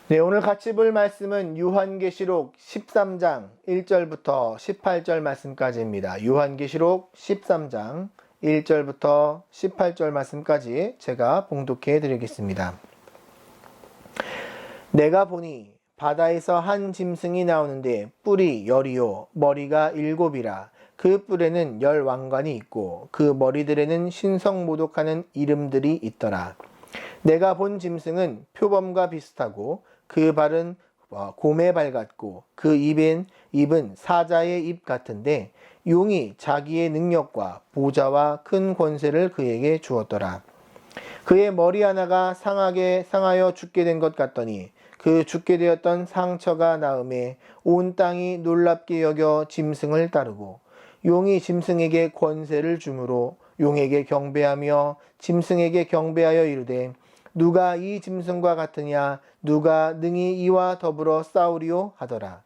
네, 오늘 같이 볼 말씀은 요한계시록 13장 1절부터 18절 말씀까지입니다. 요한계시록 13장 1절부터 18절 말씀까지 제가 봉독해 드리겠습니다. 내가 보니 바다에서 한 짐승이 나오는데 뿔이 10이요 머리가 7이라. 그 뿔에는 10왕관이 있고 그 머리들에는 신성모독하는 이름들이 있더라. 내가 본 짐승은 표범과 비슷하고 그 발은 곰의 발 같고 그 입은 사자의 입 같은데 용이 자기의 능력과 보좌와 큰 권세를 그에게 주었더라. 그의 머리 하나가 상하여 죽게 된 것 같더니 그 죽게 되었던 상처가 나음에 온 땅이 놀랍게 여겨 짐승을 따르고 용이 짐승에게 권세를 주므로 용에게 경배하며 짐승에게 경배하여 이르되 누가 이 짐승과 같으냐 누가 능히 이와 더불어 싸우리요 하더라.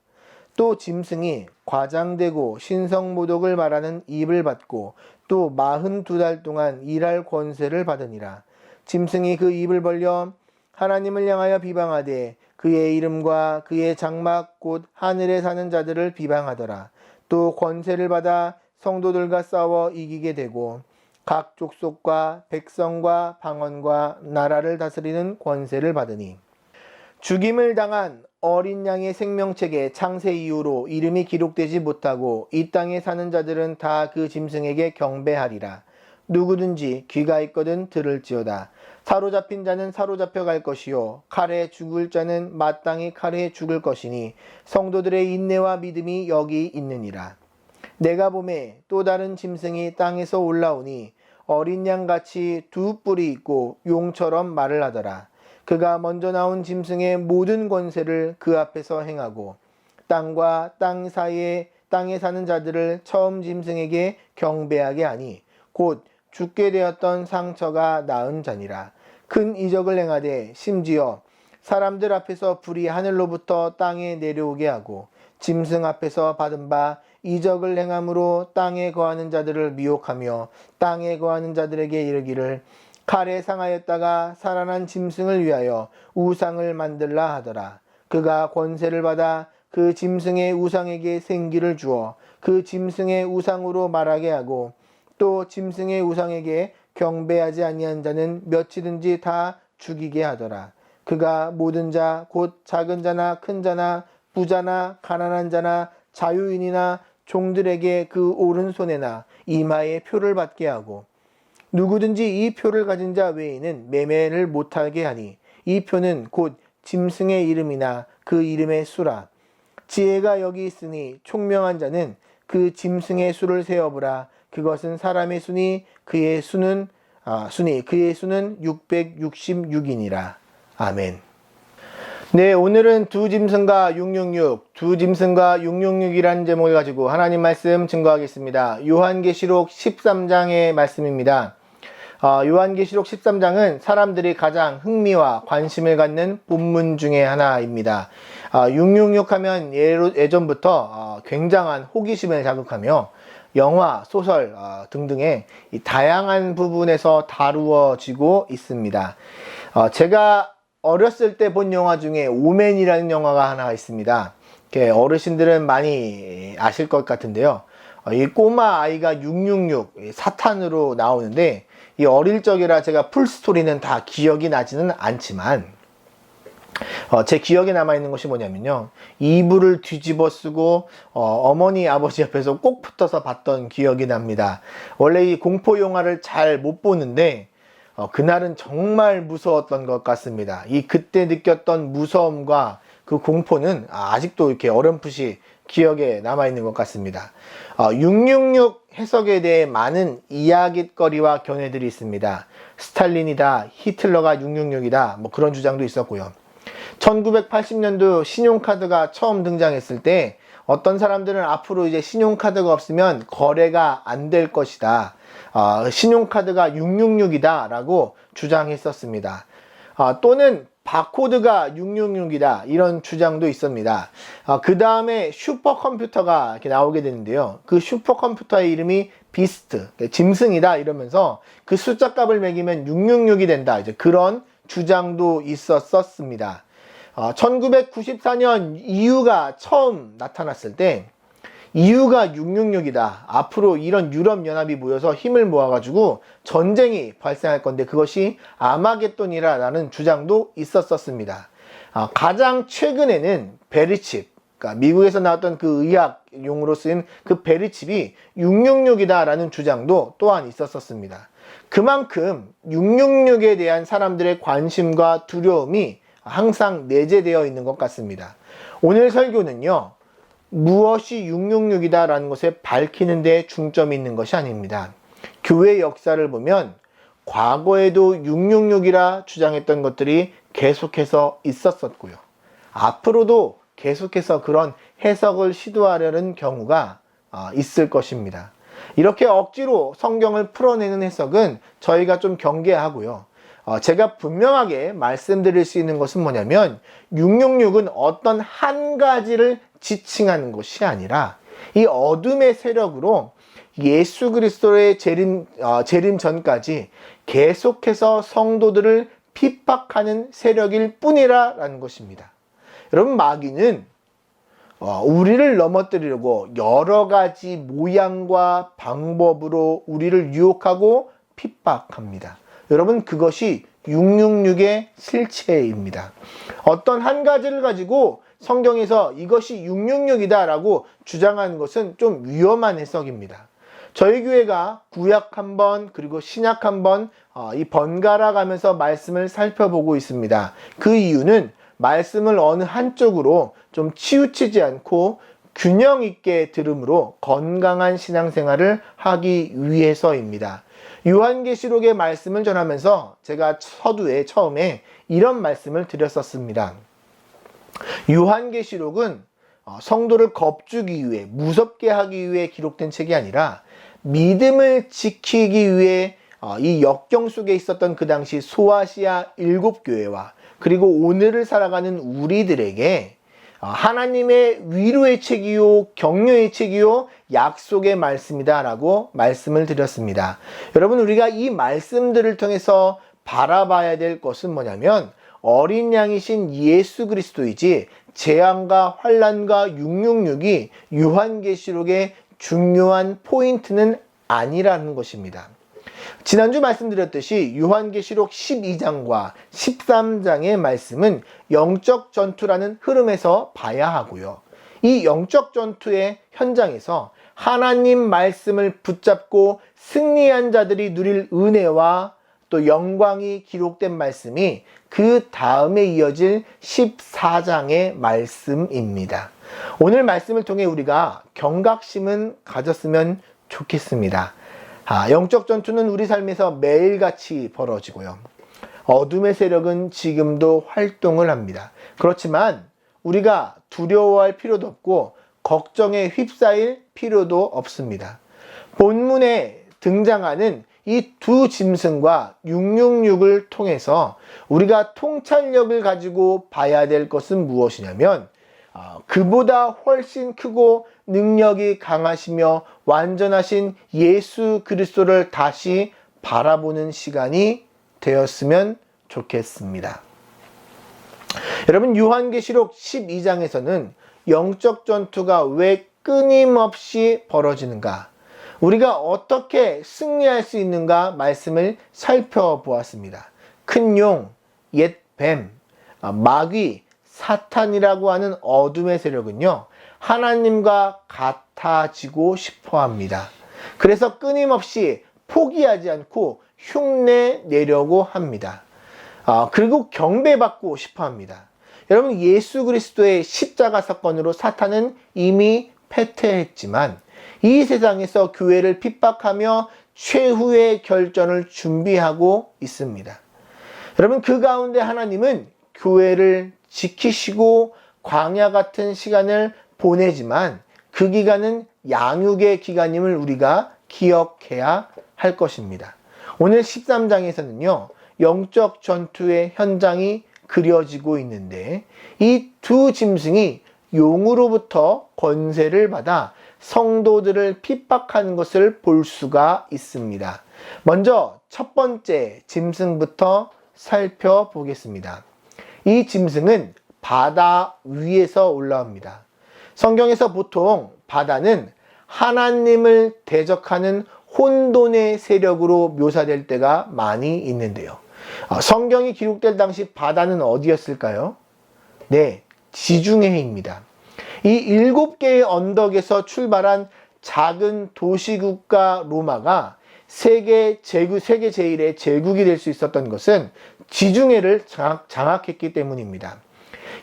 또 짐승이 과장되고 신성모독을 말하는 입을 받고 또 42달 동안 일할 권세를 받으니라. 짐승이 그 입을 벌려 하나님을 향하여 비방하되 그의 이름과 그의 장막 곧 하늘에 사는 자들을 비방하더라. 또 권세를 받아 성도들과 싸워 이기게 되고 각 족속과 백성과 방언과 나라를 다스리는 권세를 받으니 죽임을 당한 어린 양의 생명책에 창세 이후로 이름이 기록되지 못하고 이 땅에 사는 자들은 다 그 짐승에게 경배하리라. 누구든지 귀가 있거든 들을지어다. 사로잡힌 자는 사로잡혀 갈 것이요 칼에 죽을 자는 마땅히 칼에 죽을 것이니 성도들의 인내와 믿음이 여기 있느니라. 내가 보매 또 다른 짐승이 땅에서 올라오니 어린 양같이 두 뿔이 있고 용처럼 말을 하더라. 그가 먼저 나온 짐승의 모든 권세를 그 앞에서 행하고 땅과 땅 사이에 땅에 사는 자들을 처음 짐승에게 경배하게 하니 곧 죽게 되었던 상처가 나은 자니라. 큰 이적을 행하되 심지어 사람들 앞에서 불이 하늘로부터 땅에 내려오게 하고 짐승 앞에서 받은 바 이적을 행함으로 땅에 거하는 자들을 미혹하며 땅에 거하는 자들에게 이르기를 칼에 상하였다가 살아난 짐승을 위하여 우상을 만들라 하더라. 그가 권세를 받아 그 짐승의 우상에게 생기를 주어 그 짐승의 우상으로 말하게 하고 또 짐승의 우상에게 경배하지 아니한 자는 몇이든지 다 죽이게 하더라. 그가 모든 자 곧 작은 자나 큰 자나 부자나 가난한 자나 자유인이나 종들에게 그 오른손에나 이마에 표를 받게 하고 누구든지 이 표를 가진 자 외에는 매매를 못하게 하니 이 표는 곧 짐승의 이름이나 그 이름의 수라. 지혜가 여기 있으니 총명한 자는 그 짐승의 수를 세어보라. 그것은 사람의 수니 그의 수는 666이니라. 아멘. 네, 오늘은 두 짐승과 666이라는 제목을 가지고 하나님 말씀 증거하겠습니다. 요한계시록 13장의 말씀입니다. 요한계시록 13장은 사람들이 가장 흥미와 관심을 갖는 본문 중에 하나입니다. 666 하면 예전부터 굉장한 호기심을 자극하며 영화, 소설 등등의 다양한 부분에서 다루어지고 있습니다. 제가 어렸을 때 본 영화 중에 오맨이라는 영화가 하나 있습니다. 어르신들은 많이 아실 것 같은데요. 이 꼬마 아이가 666 사탄으로 나오는데 이 어릴 적이라 제가 풀 스토리는 다 기억이 나지는 않지만 제 기억에 남아있는 것이 뭐냐면요, 이불을 뒤집어 쓰고 어머니 아버지 옆에서 꼭 붙어서 봤던 기억이 납니다. 원래 이 공포 영화를 잘 못 보는데 그날은 정말 무서웠던 것 같습니다. 그때 느꼈던 무서움과 그 공포는 아직도 이렇게 어렴풋이 기억에 남아있는 것 같습니다. 666 해석에 대해 많은 이야깃거리와 견해들이 있습니다. 스탈린이다, 히틀러가 666이다, 뭐 그런 주장도 있었고요. 1980년도 신용카드가 처음 등장했을 때 어떤 사람들은 앞으로 이제 신용카드가 없으면 거래가 안 될 것이다, 신용카드가 666이다 라고 주장했었습니다. 또는 바코드가 666이다 이런 주장도 있습니다. 그 다음에 슈퍼컴퓨터가 이렇게 나오게 되는데요, 그 슈퍼컴퓨터의 이름이 비스트, 짐승이다 이러면서 그 숫자 값을 매기면 666이 된다, 이제 그런 주장도 있었습니다. 1994년 EU가 처음 나타났을 때 EU가 666이다. 앞으로 이런 유럽연합이 모여서 힘을 모아가지고 전쟁이 발생할 건데 그것이 아마겟돈이라는 주장도 있었습니다. 가장 최근에는 베리칩, 그러니까 미국에서 나왔던 그 의학용으로 쓰인 그 베리칩이 666이다라는 주장도 또한 있었습니다. 그만큼 666에 대한 사람들의 관심과 두려움이 항상 내재되어 있는 것 같습니다. 오늘 설교는요, 무엇이 666이다 라는 것을 밝히는 데 중점이 있는 것이 아닙니다. 교회 역사를 보면 과거에도 666이라 주장했던 것들이 계속해서 있었었고요. 앞으로도 계속해서 그런 해석을 시도하려는 경우가 있을 것입니다. 이렇게 억지로 성경을 풀어내는 해석은 저희가 좀 경계하고요. 제가 분명하게 말씀드릴 수 있는 것은 뭐냐면 666은 어떤 한 가지를 지칭하는 것이 아니라 이 어둠의 세력으로 예수 그리스도의 재림 전까지 계속해서 성도들을 핍박하는 세력일 뿐이라는 것입니다. 여러분, 마귀는 우리를 넘어뜨리려고 여러 가지 모양과 방법으로 우리를 유혹하고 핍박합니다. 여러분, 그것이 666의 실체입니다. 어떤 한 가지를 가지고 성경에서 이것이 666이다 라고 주장하는 것은 좀 위험한 해석입니다. 저희 교회가 구약 한 번 그리고 신약 한 번 이 번갈아 가면서 말씀을 살펴보고 있습니다. 그 이유는 말씀을 어느 한쪽으로 좀 치우치지 않고 균형 있게 들음으로 건강한 신앙생활을 하기 위해서입니다. 요한계시록의 말씀을 전하면서 제가 서두에 처음에 이런 말씀을 드렸었습니다. 요한계시록은 성도를 겁주기 위해, 무섭게 하기 위해 기록된 책이 아니라 믿음을 지키기 위해 이 역경 속에 있었던 그 당시 소아시아 7교회와 그리고 오늘을 살아가는 우리들에게 하나님의 위로의 책이요 격려의 책이요 약속의 말씀이다 라고 말씀을 드렸습니다. 여러분, 우리가 이 말씀들을 통해서 바라봐야 될 것은 뭐냐면 어린 양이신 예수 그리스도이지 재앙과 환난과 666이 요한계시록의 중요한 포인트는 아니라는 것입니다. 지난주 말씀드렸듯이 요한계시록 12장과 13장의 말씀은 영적 전투라는 흐름에서 봐야 하고요. 이 영적 전투의 현장에서 하나님 말씀을 붙잡고 승리한 자들이 누릴 은혜와 또 영광이 기록된 말씀이 그 다음에 이어질 14장의 말씀입니다. 오늘 말씀을 통해 우리가 경각심은 가졌으면 좋겠습니다. 영적 전투는 우리 삶에서 매일같이 벌어지고요. 어둠의 세력은 지금도 활동을 합니다. 그렇지만 우리가 두려워할 필요도 없고 걱정에 휩싸일 필요도 없습니다. 본문에 등장하는 이 두 짐승과 666을 통해서 우리가 통찰력을 가지고 봐야 될 것은 무엇이냐면 그보다 훨씬 크고 능력이 강하시며 완전하신 예수 그리스도를 다시 바라보는 시간이 되었으면 좋겠습니다. 여러분, 요한계시록 12장에서는 영적 전투가 왜 끊임없이 벌어지는가, 우리가 어떻게 승리할 수 있는가 말씀을 살펴보았습니다. 큰 용, 옛 뱀, 마귀, 사탄이라고 하는 어둠의 세력은요, 하나님과 같아지고 싶어 합니다. 그래서 끊임없이 포기하지 않고 흉내 내려고 합니다. 그리고 경배받고 싶어 합니다. 여러분, 예수 그리스도의 십자가 사건으로 사탄은 이미 패퇴했지만 이 세상에서 교회를 핍박하며 최후의 결전을 준비하고 있습니다. 여러분, 그 가운데 하나님은 교회를 지키시고 광야 같은 시간을 보내지만 그 기간은 양육의 기간임을 우리가 기억해야 할 것입니다. 오늘 13장에서는요, 영적 전투의 현장이 그려지고 있는데 이 두 짐승이 용으로부터 권세를 받아 성도들을 핍박하는 것을 볼 수가 있습니다. 먼저 첫 번째 짐승부터 살펴보겠습니다. 이 짐승은 바다 위에서 올라옵니다. 성경에서 보통 바다는 하나님을 대적하는 혼돈의 세력으로 묘사될 때가 많이 있는데요. 성경이 기록될 당시 바다는 어디였을까요? 네, 지중해입니다. 이 7개의 언덕에서 출발한 작은 도시국가 로마가 세계 제1의 제국이 될 수 있었던 것은 지중해를 장악했기 때문입니다.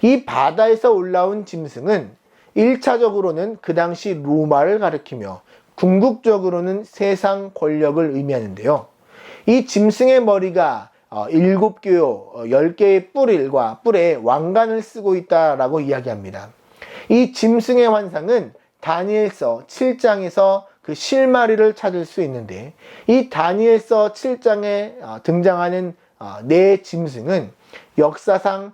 이 바다에서 올라온 짐승은 1차적으로는 그 당시 로마를 가리키며 궁극적으로는 세상 권력을 의미하는데요. 이 짐승의 머리가 7교, 10개의 뿔에 왕관을 쓰고 있다라고 이야기합니다. 이 짐승의 환상은 다니엘서 7장에서 그 실마리를 찾을 수 있는데, 이 다니엘서 7장에 등장하는 네 짐승은 역사상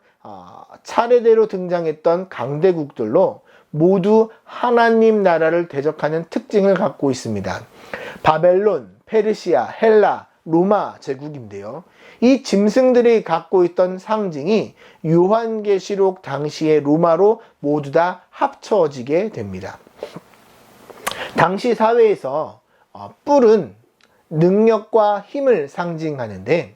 차례대로 등장했던 강대국들로 모두 하나님 나라를 대적하는 특징을 갖고 있습니다. 바벨론, 페르시아, 헬라, 로마 제국인데요. 이 짐승들이 갖고 있던 상징이 요한계시록 당시의 로마로 모두 다 합쳐지게 됩니다. 당시 사회에서 뿔은 능력과 힘을 상징하는데,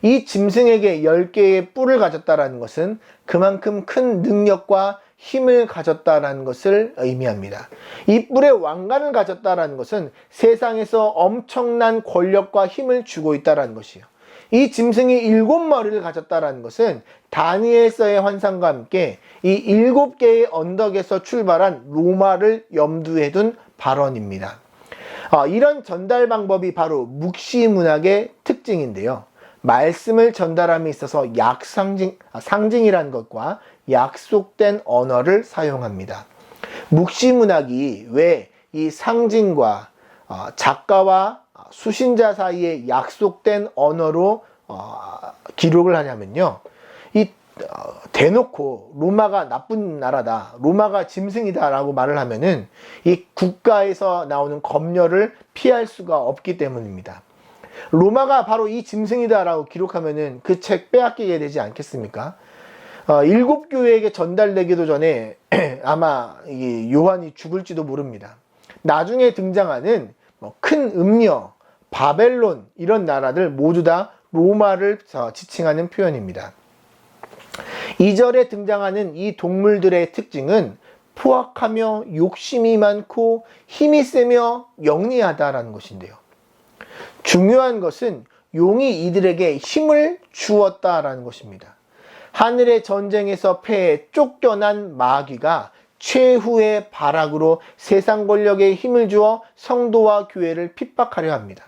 이 짐승에게 10개의 뿔을 가졌다는 것은 그만큼 큰 능력과 힘을 가졌다는 것을 의미합니다. 이 뿔에 왕관을 가졌다는 것은 세상에서 엄청난 권력과 힘을 주고 있다는 것이요. 이 짐승이 7머리를 가졌다는 것은 다니엘서의 환상과 함께 이 7개의 언덕에서 출발한 로마를 염두에 둔 발언입니다. 이런 전달 방법이 바로 묵시문학의 특징인데요. 말씀을 전달함에 있어서 상징이라는 것과 약속된 언어를 사용합니다. 묵시문학이 왜 이 상징과 작가와 수신자 사이에 약속된 언어로 기록을 하냐면요. 대놓고 로마가 나쁜 나라다, 로마가 짐승이다 라고 말을 하면은 이 국가에서 나오는 검열을 피할 수가 없기 때문입니다. 로마가 바로 이 짐승이다 라고 기록하면은 그 책 빼앗기게 되지 않겠습니까? 7교회에게 전달되기도 전에 아마 요한이 죽을지도 모릅니다. 나중에 등장하는 큰 음녀, 바벨론 이런 나라들 모두 다 로마를 지칭하는 표현입니다. 2절에 등장하는 이 동물들의 특징은 포악하며 욕심이 많고 힘이 세며 영리하다라는 것인데요. 중요한 것은 용이 이들에게 힘을 주었다라는 것입니다. 하늘의 전쟁에서 패해 쫓겨난 마귀가 최후의 발악으로 세상 권력에 힘을 주어 성도와 교회를 핍박하려 합니다.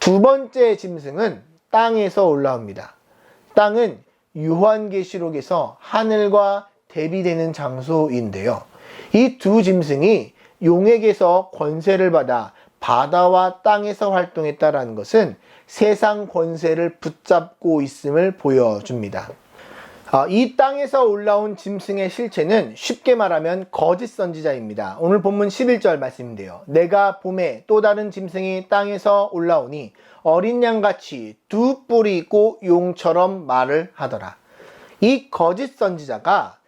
두 번째 짐승은 땅에서 올라옵니다. 땅은 요한계시록에서 하늘과 대비되는 장소인데요. 이 두 짐승이 용에게서 권세를 받아 바다와 땅에서 활동했다는 것은 세상 권세를 붙잡고 있음을 보여줍니다. 이 땅에서 올라온 짐승의 실체는 쉽게 말하면 거짓 선지자입니다. 오늘 본문 11절 말씀인데요. 내가 봄에 또 다른 짐승이 땅에서 올라오니 어린 양같이 두 뿔이 있고 용처럼 말을 하더라. 이 거짓 선지자가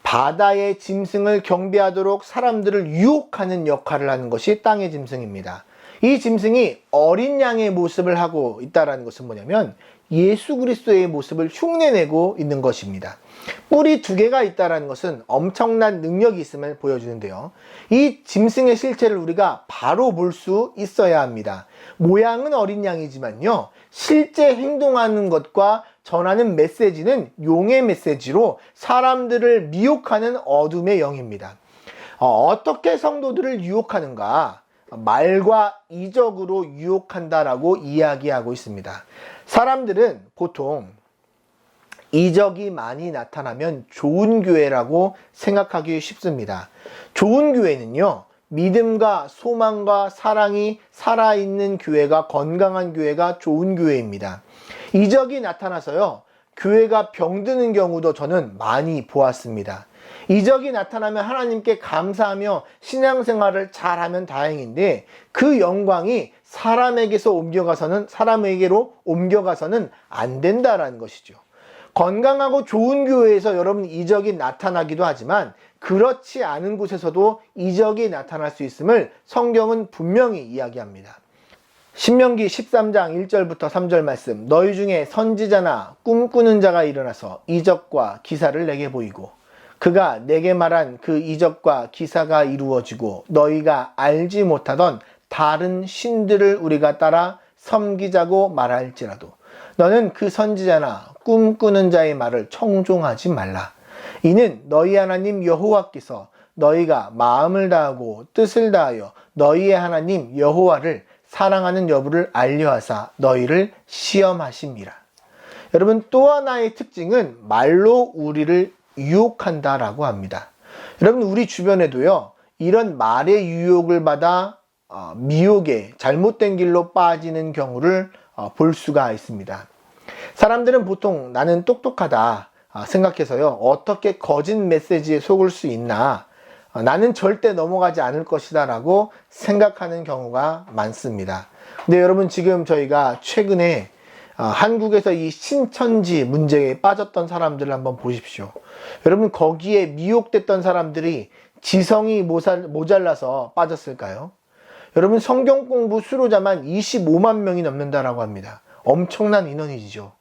바다의 짐승을 경배하도록 사람들을 유혹하는 역할을 하는 것이 땅의 짐승입니다. 이 짐승이 어린 양의 모습을 하고 있다는 것은 뭐냐면 예수 그리스도의 모습을 흉내내고 있는 것입니다. 뿔이 2개가 있다는 것은 엄청난 능력이 있음을 보여주는데요. 이 짐승의 실체를 우리가 바로 볼 수 있어야 합니다. 모양은 어린 양이지만요, 실제 행동하는 것과 전하는 메시지는 용의 메시지로 사람들을 미혹하는 어둠의 영입니다. 어떻게 성도들을 유혹하는가? 말과 이적으로 유혹한다라고 이야기하고 있습니다. 사람들은 보통 이적이 많이 나타나면 좋은 교회라고 생각하기 쉽습니다. 좋은 교회는요, 믿음과 소망과 사랑이 살아있는 교회가, 건강한 교회가 좋은 교회입니다. 이적이 나타나서요, 교회가 병드는 경우도 저는 많이 보았습니다. 이적이 나타나면 하나님께 감사하며 신앙생활을 잘하면 다행인데, 그 영광이 사람에게로 옮겨가서는 안 된다라는 것이죠. 건강하고 좋은 교회에서 여러분 이적이 나타나기도 하지만 그렇지 않은 곳에서도 이적이 나타날 수 있음을 성경은 분명히 이야기합니다. 신명기 13장 1절부터 3절 말씀, 너희 중에 선지자나 꿈꾸는 자가 일어나서 이적과 기사를 내게 보이고 그가 내게 말한 그 이적과 기사가 이루어지고 너희가 알지 못하던 다른 신들을 우리가 따라 섬기자고 말할지라도 너는 그 선지자나 꿈꾸는 자의 말을 청종하지 말라. 이는 너희 하나님 여호와께서 너희가 마음을 다하고 뜻을 다하여 너희의 하나님 여호와를 사랑하는 여부를 알려하사 너희를 시험하심이라. 여러분, 또 하나의 특징은 말로 우리를 유혹한다라고 합니다. 여러분, 우리 주변에도요, 이런 말의 유혹을 받아 미혹에 잘못된 길로 빠지는 경우를 볼 수가 있습니다. 사람들은 보통 나는 똑똑하다 생각해서요, 어떻게 거짓 메시지에 속을 수 있나, 나는 절대 넘어가지 않을 것이다 라고 생각하는 경우가 많습니다. 근데 여러분, 지금 저희가 최근에 한국에서 이 신천지 문제에 빠졌던 사람들을 한번 보십시오. 여러분, 거기에 미혹됐던 사람들이 지성이 모자라서 빠졌을까요? 여러분, 성경 공부 수료자만 25만 명이 넘는다라고 합니다. 엄청난 인원이죠.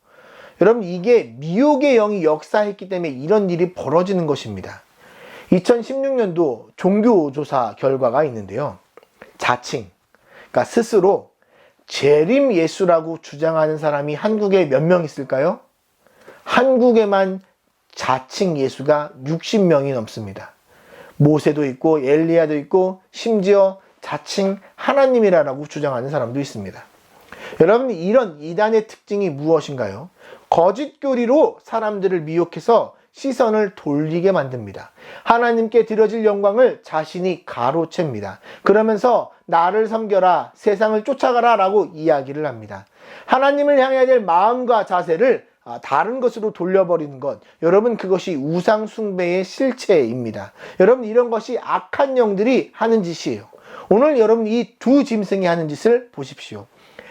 여러분, 이게 미혹의 영이 역사했기 때문에 이런 일이 벌어지는 것입니다. 2016년도 종교조사 결과가 있는데요. 자칭, 그러니까 스스로 재림 예수라고 주장하는 사람이 한국에 몇 명 있을까요? 한국에만 자칭 예수가 60명이 넘습니다. 모세도 있고 엘리야도 있고 심지어 자칭 하나님이라고 주장하는 사람도 있습니다. 여러분, 이런 이단의 특징이 무엇인가요? 거짓 교리로 사람들을 미혹해서 시선을 돌리게 만듭니다. 하나님께 드려질 영광을 자신이 가로챕니다. 그러면서 나를 섬겨라, 세상을 쫓아가라 라고 이야기를 합니다. 하나님을 향해야 될 마음과 자세를 다른 것으로 돌려버리는 것, 여러분, 그것이 우상 숭배의 실체입니다. 여러분, 이런 것이 악한 영들이 하는 짓이에요. 오늘 여러분, 이 두 짐승이 하는 짓을 보십시오.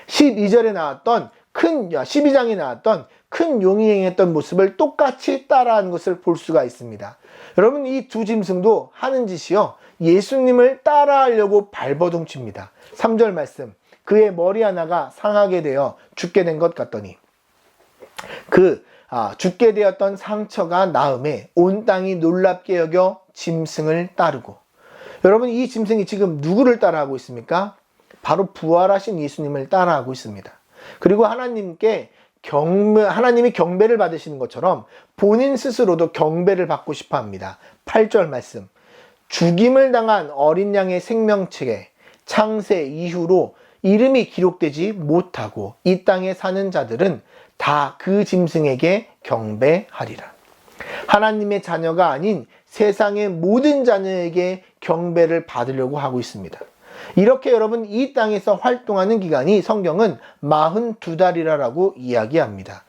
12절에 나왔던 12장에 나왔던 큰 용이 행했던 모습을 똑같이 따라한 것을 볼 수가 있습니다. 여러분, 이 두 짐승도 하는 짓이요, 예수님을 따라하려고 발버둥칩니다. 3절 말씀, 그의 머리 하나가 상하게 되어 죽게 된 것 같더니 죽게 되었던 상처가 나음에 온 땅이 놀랍게 여겨 짐승을 따르고. 여러분, 이 짐승이 지금 누구를 따라하고 있습니까? 바로 부활하신 예수님을 따라하고 있습니다. 그리고 하나님이 경배를 받으시는 것처럼 본인 스스로도 경배를 받고 싶어 합니다. 8절 말씀, 죽임을 당한 어린 양의 생명책에 창세 이후로 이름이 기록되지 못하고 이 땅에 사는 자들은 다 그 짐승에게 경배하리라. 하나님의 자녀가 아닌 세상의 모든 자녀에게 경배를 받으려고 하고 있습니다. 이렇게 여러분, 이 땅에서 활동하는 기간이 성경은 42달이라고 이야기합니다.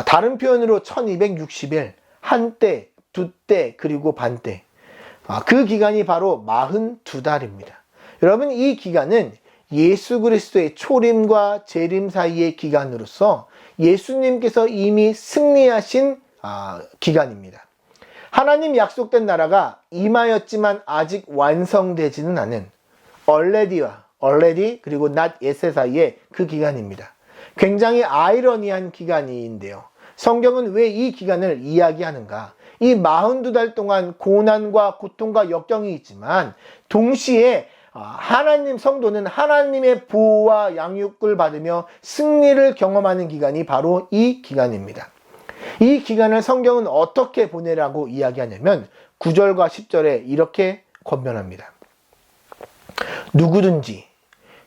다른 표현으로 1260일, 한때, 두때, 그리고 반때. 그 기간이 바로 42달입니다. 여러분, 이 기간은 예수 그리스도의 초림과 재림 사이의 기간으로서 예수님께서 이미 승리하신 기간입니다. 하나님 약속된 나라가 임하였지만 아직 완성되지는 않은 already 그리고 not yet 사이의 그 기간입니다. 굉장히 아이러니한 기간인데요. 성경은 왜 이 기간을 이야기하는가? 이 42달 동안 고난과 고통과 역경이 있지만 동시에 하나님 성도는 하나님의 보호와 양육을 받으며 승리를 경험하는 기간이 바로 이 기간입니다. 이 기간을 성경은 어떻게 보내라고 이야기하냐면 9절과 10절에 이렇게 권면합니다. 누구든지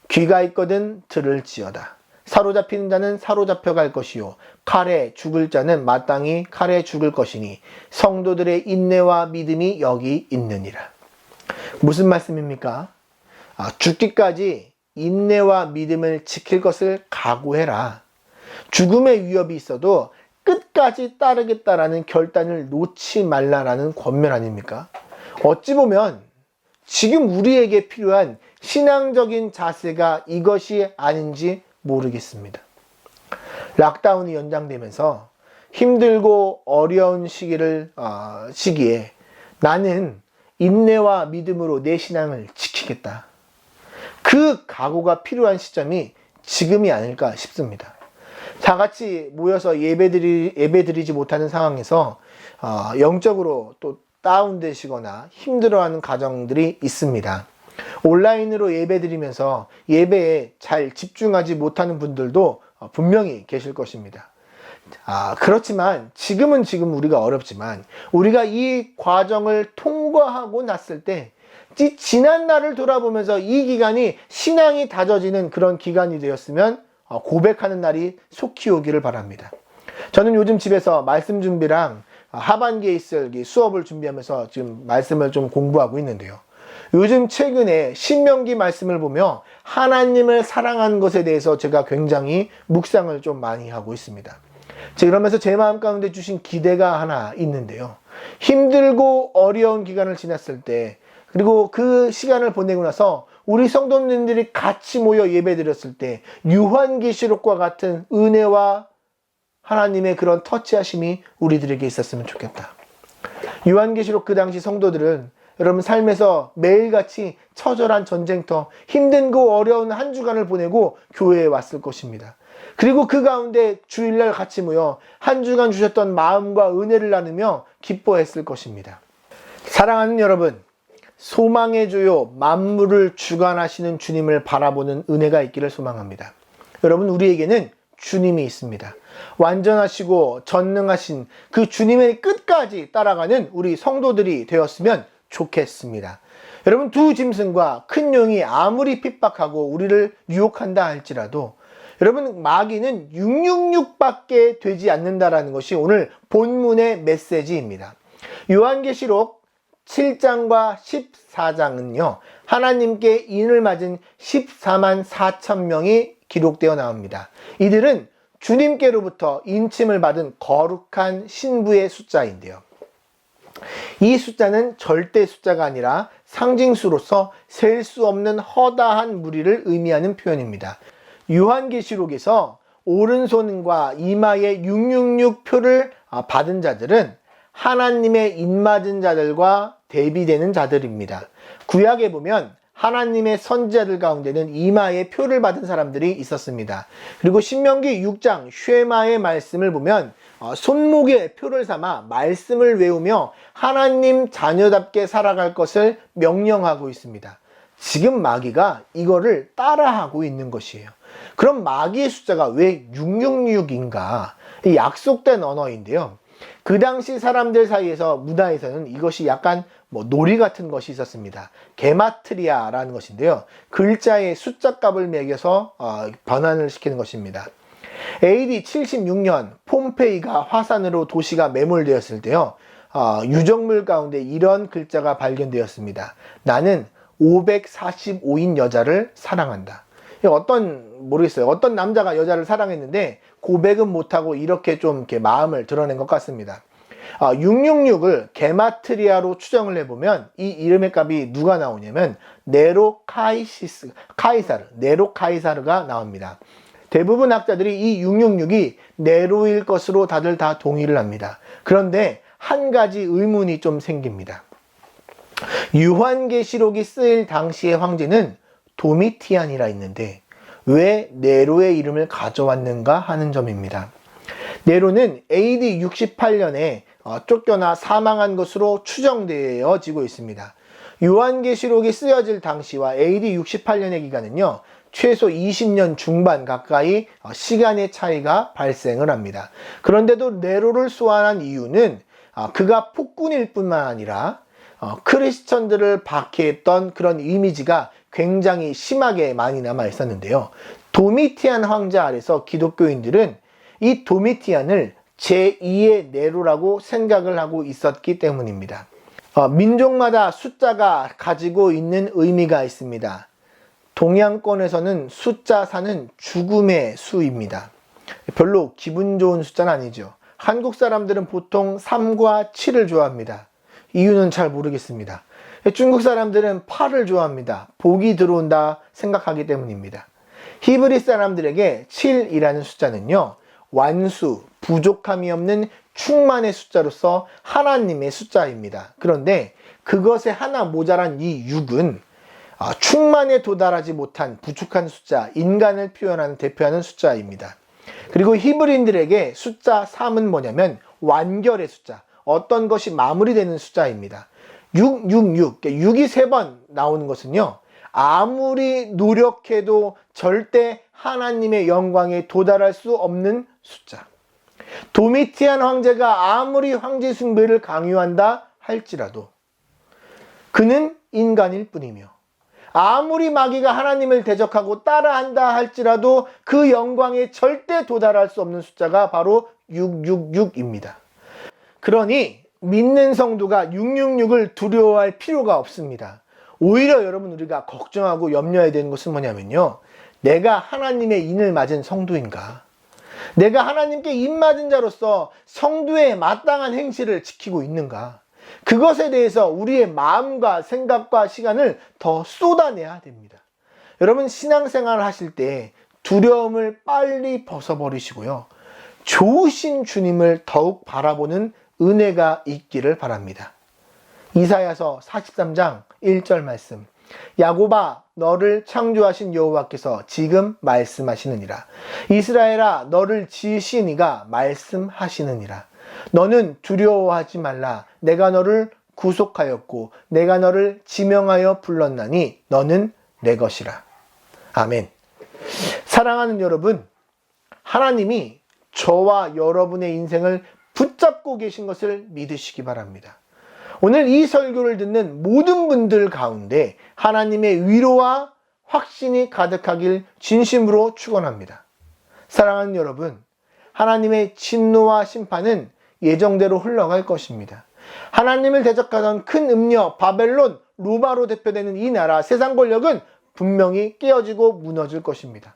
귀가 있거든 들을지어다. 사로잡히는 자는 사로잡혀 갈 것이요 칼에 죽을 자는 마땅히 칼에 죽을 것이니 성도들의 인내와 믿음이 여기 있느니라. 무슨 말씀입니까? 죽기까지 인내와 믿음을 지킬 것을 각오해라. 죽음의 위협이 있어도 끝까지 따르겠다라는 결단을 놓지 말라라는 권면 아닙니까? 어찌 보면 지금 우리에게 필요한 신앙적인 자세가 이것이 아닌지 모르겠습니다. 락다운이 연장되면서 힘들고 어려운 시기에 나는 인내와 믿음으로 내 신앙을 지키겠다. 그 각오가 필요한 시점이 지금이 아닐까 싶습니다. 다 같이 모여서 예배드리지 못하는 상황에서 영적으로 또 다운되시거나 힘들어하는 가정들이 있습니다. 온라인으로 예배드리면서 예배에 잘 집중하지 못하는 분들도 분명히 계실 것입니다. 그렇지만 지금 우리가 어렵지만 우리가 이 과정을 통과하고 났을 때 지난 날을 돌아보면서 이 기간이 신앙이 다져지는 그런 기간이 되었으면 고백하는 날이 속히 오기를 바랍니다. 저는 요즘 집에서 말씀 준비랑 하반기에 있을 수업을 준비하면서 지금 말씀을 좀 공부하고 있는데요. 요즘 최근에 신명기 말씀을 보며 하나님을 사랑하는 것에 대해서 제가 굉장히 묵상을 좀 많이 하고 있습니다. 그러면서 제 마음 가운데 주신 기대가 하나 있는데요. 힘들고 어려운 기간을 지났을 때, 그리고 그 시간을 보내고 나서 우리 성도님들이 같이 모여 예배드렸을 때 요한계시록과 같은 은혜와 하나님의 그런 터치하심이 우리들에게 있었으면 좋겠다. 요한계시록 그 당시 성도들은 여러분 삶에서 매일같이 처절한 전쟁터, 힘든고 어려운 한 주간을 보내고 교회에 왔을 것입니다. 그리고 그 가운데 주일날 같이 모여 한 주간 주셨던 마음과 은혜를 나누며 기뻐했을 것입니다. 사랑하는 여러분, 소망의 주요 만물을 주관하시는 주님을 바라보는 은혜가 있기를 소망합니다. 여러분, 우리에게는 주님이 있습니다. 완전하시고 전능하신 그 주님의 끝까지 따라가는 우리 성도들이 되었으면 좋겠습니다. 여러분, 두 짐승과 큰 용이 아무리 핍박하고 우리를 유혹한다 할지라도 여러분, 마귀는 666밖에 되지 않는다라는 것이 오늘 본문의 메시지입니다. 요한계시록 7장과 14장은요, 하나님께 인을 맞은 14만 4천 명이 기록되어 나옵니다. 이들은 주님께로부터 인침을 받은 거룩한 신부의 숫자인데요. 이 숫자는 절대 숫자가 아니라 상징수로서 셀 수 없는 허다한 무리를 의미하는 표현입니다. 요한계시록에서 오른손과 이마에 666표를 받은 자들은 하나님의 인맞은 자들과 대비되는 자들입니다. 구약에 보면 하나님의 선지자들 가운데는 이마에 표를 받은 사람들이 있었습니다. 그리고 신명기 6장 쉐마의 말씀을 보면 손목에 표를 삼아 말씀을 외우며 하나님 자녀답게 살아갈 것을 명령하고 있습니다. 지금 마귀가 이거를 따라하고 있는 것이에요. 그럼 마귀의 숫자가 왜 666인가? 이 약속된 언어인데요. 그 당시 사람들 사이에서 문화에서는 이것이 약간 놀이 같은 것이 있었습니다. 게마트리아라는 것인데요. 글자의 숫자 값을 매겨서 변환을 시키는 것입니다. AD 76년 폼페이가 화산으로 도시가 매몰되었을 때요. 유적물 가운데 이런 글자가 발견되었습니다. 나는 545인 여자를 사랑한다. 모르겠어요. 어떤 남자가 여자를 사랑했는데 고백은 못하고 이렇게 좀 이렇게 마음을 드러낸 것 같습니다. 666을 게마트리아로 추정을 해보면 이 이름의 값이 누가 나오냐면 네로 카이사르가 나옵니다. 대부분 학자들이 이 666이 네로일 것으로 다들 다 동의를 합니다. 그런데 한 가지 의문이 좀 생깁니다. 요한계시록이 쓰일 당시의 황제는 도미티안이라 있는데 왜 네로의 이름을 가져왔는가 하는 점입니다. 네로는 AD 68년에 쫓겨나 사망한 것으로 추정되어지고 있습니다. 요한계시록이 쓰여질 당시와 AD 68년의 기간은요, 최소 20년 중반 가까이 시간의 차이가 발생을 합니다. 그런데도 네로를 소환한 이유는 그가 폭군일 뿐만 아니라 크리스천들을 박해했던 그런 이미지가 굉장히 심하게 많이 남아 있었는데요. 도미티안 황제 아래서 기독교인들은 이 도미티안을 제2의 네로라고 생각을 하고 있었기 때문입니다. 민족마다 숫자가 가지고 있는 의미가 있습니다. 동양권에서는 숫자 4는 죽음의 수입니다. 별로 기분 좋은 숫자는 아니죠. 한국 사람들은 보통 3과 7을 좋아합니다. 이유는 잘 모르겠습니다. 중국 사람들은 8을 좋아합니다. 복이 들어온다 생각하기 때문입니다. 히브리 사람들에게 7이라는 숫자는요, 완수, 부족함이 없는 충만의 숫자로서 하나님의 숫자입니다. 그런데 그것에 하나 모자란 이 6은 충만에 도달하지 못한 부족한 숫자, 인간을 대표하는 숫자입니다. 그리고 히브리인들에게 숫자 3은 뭐냐면 완결의 숫자, 어떤 것이 마무리되는 숫자입니다. 666, 6이 3번 나오는 것은요, 아무리 노력해도 절대 하나님의 영광에 도달할 수 없는 숫자. 도미티안 황제가 아무리 황제 숭배를 강요한다 할지라도 그는 인간일 뿐이며, 아무리 마귀가 하나님을 대적하고 따라한다 할지라도 그 영광에 절대 도달할 수 없는 숫자가 바로 666입니다. 그러니 믿는 성도가 666을 두려워할 필요가 없습니다. 오히려 여러분, 우리가 걱정하고 염려해야 되는 것은 뭐냐면요, 내가 하나님의 인을 맞은 성도인가? 내가 하나님께 인 맞은 자로서 성도의 마땅한 행실을 지키고 있는가? 그것에 대해서 우리의 마음과 생각과 시간을 더 쏟아내야 됩니다. 여러분, 신앙생활을 하실 때 두려움을 빨리 벗어버리시고요, 좋으신 주님을 더욱 바라보는 은혜가 있기를 바랍니다. 이사야서 43장 1절 말씀. 야곱아, 너를 창조하신 여호와께서 지금 말씀하시느니라. 이스라엘아, 너를 지으신 이가 말씀하시느니라. 너는 두려워하지 말라. 내가 너를 구속하였고 내가 너를 지명하여 불렀나니 너는 내 것이라. 아멘. 사랑하는 여러분, 하나님이 저와 여러분의 인생을 붙잡고 계신 것을 믿으시기 바랍니다. 오늘 이 설교를 듣는 모든 분들 가운데 하나님의 위로와 확신이 가득하길 진심으로 축원합니다. 사랑하는 여러분, 하나님의 진노와 심판은 예정대로 흘러갈 것입니다. 하나님을 대적하던 큰 음녀 바벨론, 로마로 대표되는 이 나라, 세상 권력은 분명히 깨어지고 무너질 것입니다.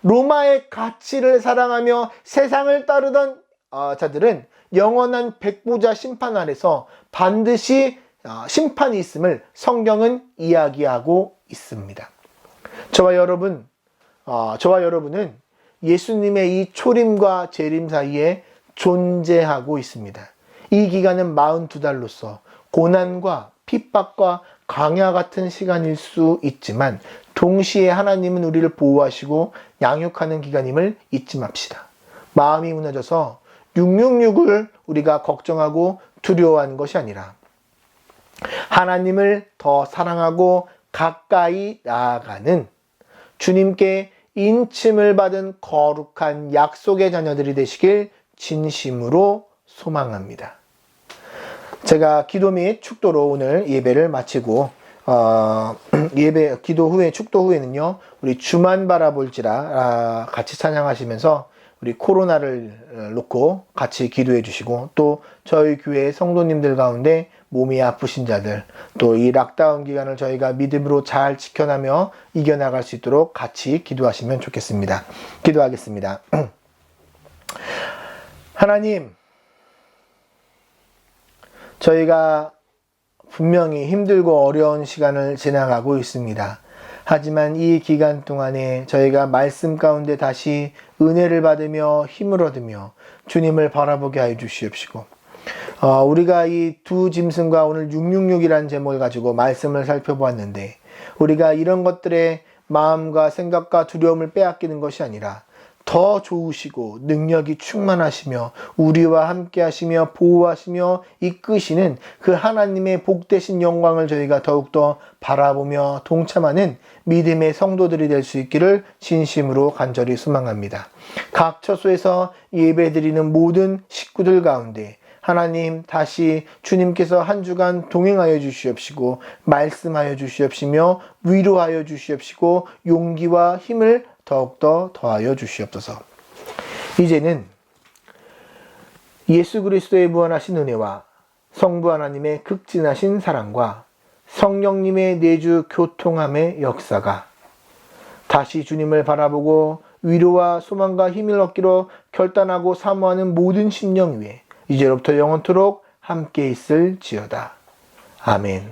로마의 가치를 사랑하며 세상을 따르던 자들은 영원한 백보자 심판 아래서 반드시 심판이 있음을 성경은 이야기하고 있습니다. 저와 여러분은 예수님의 이 초림과 재림 사이에 존재하고 있습니다. 이 기간은 42달로서 고난과 핍박과 강야 같은 시간일 수 있지만 동시에 하나님은 우리를 보호하시고 양육하는 기간임을 잊지 맙시다. 마음이 무너져서 666을 우리가 걱정하고 두려워하는 것이 아니라 하나님을 더 사랑하고 가까이 나아가는 주님께 인침을 받은 거룩한 약속의 자녀들이 되시길 진심으로 소망합니다. 제가 기도 및 축도로 오늘 예배를 마치고 축도 후에는요, 우리 주만 바라볼지라 같이 찬양하시면서 우리 코로나를 놓고 같이 기도해 주시고, 또 저희 교회 성도님들 가운데 몸이 아프신 자들, 또 이 락다운 기간을 저희가 믿음으로 잘 지켜나며 이겨나갈 수 있도록 같이 기도하시면 좋겠습니다. 기도하겠습니다. 하나님, 저희가 분명히 힘들고 어려운 시간을 지나가고 있습니다. 하지만 이 기간 동안에 저희가 말씀 가운데 다시 은혜를 받으며 힘을 얻으며 주님을 바라보게 하여 주시옵시고, 우리가 이 두 짐승과 오늘 666이라는 제목을 가지고 말씀을 살펴보았는데, 우리가 이런 것들에 마음과 생각과 두려움을 빼앗기는 것이 아니라 더 좋으시고 능력이 충만하시며 우리와 함께 하시며 보호하시며 이끄시는 그 하나님의 복되신 영광을 저희가 더욱더 바라보며 동참하는 믿음의 성도들이 될 수 있기를 진심으로 간절히 소망합니다. 각 처소에서 예배드리는 모든 식구들 가운데 하나님, 다시 주님께서 한 주간 동행하여 주시옵시고 말씀하여 주시옵시며 위로하여 주시옵시고 용기와 힘을 더욱더 더하여 주시옵소서. 이제는 예수 그리스도의 무한하신 은혜와 성부 하나님의 극진하신 사랑과 성령님의 내주 교통함의 역사가 다시 주님을 바라보고 위로와 소망과 힘을 얻기로 결단하고 사모하는 모든 심령 위에 이제로부터 영원토록 함께 있을지어다. 아멘.